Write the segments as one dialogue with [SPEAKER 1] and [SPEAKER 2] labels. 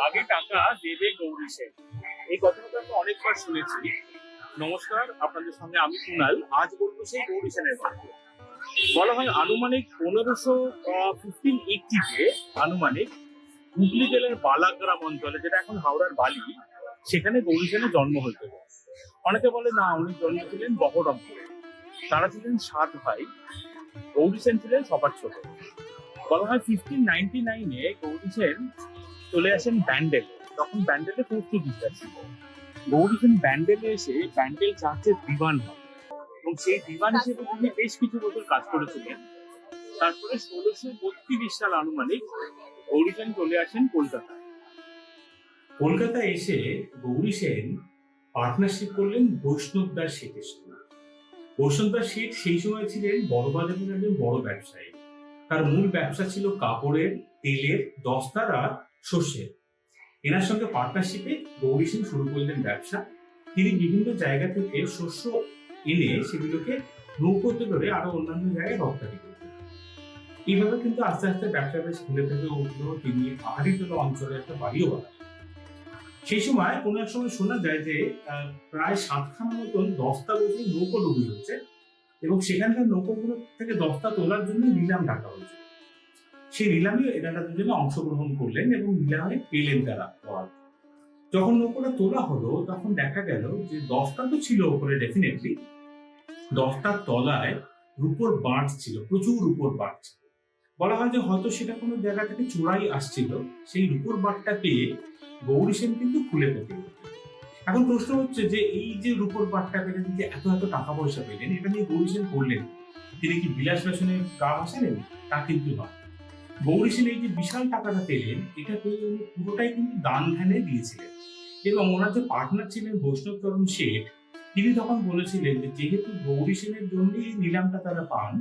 [SPEAKER 1] লাগে টাকা দেবে গৌরী সেন। এই কথাটা আমি অনেকবার শুনেছি। নমস্কার, আপনাদের সঙ্গে আমি কুণাল। আজ বলবো সেই গৌরী সেনের গল্প। বলা হয় আনুমানিক 1580-তে আনুমানিক হুগলি জেলার বালাগ্রাম অঞ্চলে, যেটা এখন হাওড়ার বালি, সেখানে গৌরী সেনের জন্ম হয়েছিল। অনেকে বলে না, উনি জন্মেছিলেন বহরমপুরে। তারা ছিলেন 7 ভাই। গৌরী সেন ছিলেন সবার ছোট। বলা হয় 1599-এ গৌরী সেন চলে আসেন ব্যান্ডেলে। তখন ব্যান্ডেলে পর্তুগিজরা ছিল। গৌরী সেন ব্যান্ডেলে এসে ব্যান্ডেল চার্চের দিওয়ান হন এবং সেই দিওয়ান হিসেবে তিনি বেশ কিছু বছর কাজ করেছিলেন। তারপরে 1632 সাল আনুমানিক গৌরী সেন চলে আসেন কলকাতায়।
[SPEAKER 2] কলকাতায় এসে গৌরী সেন পার্টনারশিপ করলেন বৈষ্ণব দাস শেঠের সঙ্গে। বৈষ্ণব দাস শেঠ সেই সময় ছিলেন বড়বাজারের একজন বড় ব্যবসায়ী। তার মূল ব্যবসা ছিল কাপড়ের, তেলের, দস্তার আর শস্যের। এনার সঙ্গে পার্টনারশিপে গৌরী সেন শুরু করলেন ব্যবসা। তিনি বিভিন্ন জায়গা থেকে শস্য এনে সেগুলোকে নৌকোতে করে আরো অন্যান্য জায়গায় রপ্তানি করতেন। এইভাবে কিন্তু আস্তে আস্তে ব্যবসা বেশ খুলে থেকে উঠলো। তিনি পাহাড়িতলা অঞ্চলে একটা বাড়িও বানান। সেই সময় কোনো এক সময় শোনা যায় যে প্রায় 7খানা মতন দস্তা বোঝাই নৌকো ডুবি হচ্ছে এবং সেখানকার নৌকোগুলো থেকে দস্তা তোলার জন্য নিলাম ডাকা হয়েছে। সেই নিলামে এনারা দুজনে অংশগ্রহণ করলেন এবং নিলামে পেলেন তারা বরাদ্দ। যখন নৌকোটা তোলা হলো তখন দেখা গেল যে দস্তা তো ছিল ওপরে, ডেফিনেটলি দস্তার তলায় রূপোর বাঁট ছিল, প্রচুর রূপোর বাঁট ছিল। বলা হয় যে হয়তো সেটা কোনো জায়গা থেকে চোরাই আসছিল। সেই রূপোর বাঁটটা পেয়ে গৌরী সেন কিন্তু খুলে পেতে। এখন প্রশ্ন হচ্ছে যে এই যে রূপোর বাঁটটা পেলেন, যে এত এত টাকা পয়সা পেলেন, এটা নিয়ে গৌরী সেন করলেন, তিনি কি বিলাস ব্যসনে গা ভাসালেন? তা কিন্তু নয়। গৌরী সেন এই যে বিশাল টাকাটা পেলেন, এটা পেয়ে উনি পুরোটাই কিন্তু দান ধ্যানে দিয়েছিলেন। এবং ওনার যে পার্টনার ছিলেন বৈষ্ণব চরণ শেঠ, তিনি তখন বলেছিলেন যে যেহেতু গৌরী সেনের জন্যই এই নিলামটা তারা পান,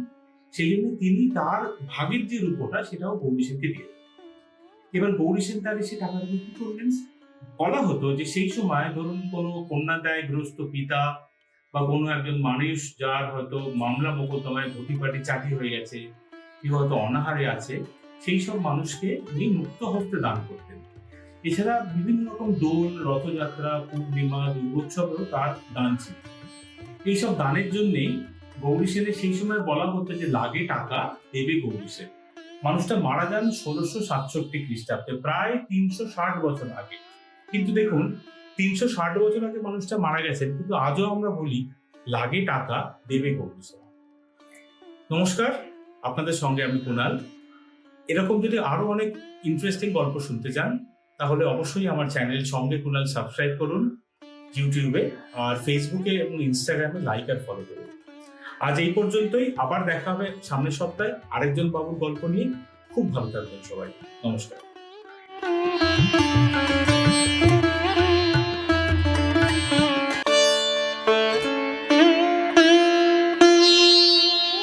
[SPEAKER 2] সেই জন্য তিনি তার ভাগের যে রূপটা সেটাও গৌরী সেনকে দিয়ে। এবার গৌরী সেন তার এসে টাকাটা কি করলেন? বলা হতো যে সেই সময় ধরুন কোনো কন্যাদায়গ্রস্ত পিতা বা কোনো একজন মানুষ যার হয়তো মামলা মোকদ্দমায় ঘটিপাটি চাটি হয়ে গেছে, কেউ হয়তো অনাহারে আছে, সেই সব মানুষকে উনি মুক্ত হস্তে দান করতেন। এছাড়া বিভিন্ন রকম দোল, রথযাত্রা, পূর্ণিমা, দুর্গোৎসবেও তার দান ছিল। এইসব দানের জন্যেই গৌরী সেনের সেই সময় বলা হতো যে লাগে টাকা দেবে গৌরী সেন। মানুষটা মারা যান 1667 খ্রিস্টাব্দে, প্রায় 360 বছর আগে। কিন্তু দেখুন, 360 বছর আগে মানুষটা মারা গেছেন, কিন্তু আজও আমরা বলি লাগে টাকা দেবে গৌরী সেন। নমস্কার, আপনাদের সঙ্গে আমি কুণাল। এরকম যদি আরো অনেক ইন্টারেস্টিং গল্প শুনতে চান তাহলে অবশ্যই আমার চ্যানেল সঙ্গে কুণাল সাবস্ক্রাইব করুন ইউটিউবে, আর ফেসবুকে এবং ইনস্টাগ্রামে লাইক আর ফলো করুন। আজ এই পর্যন্তই। আবার দেখা হবে সামনের সপ্তাহে আরেকজন বাবুর গল্প নিয়ে। খুব ভালো থাকবেন সবাই। নমস্কার।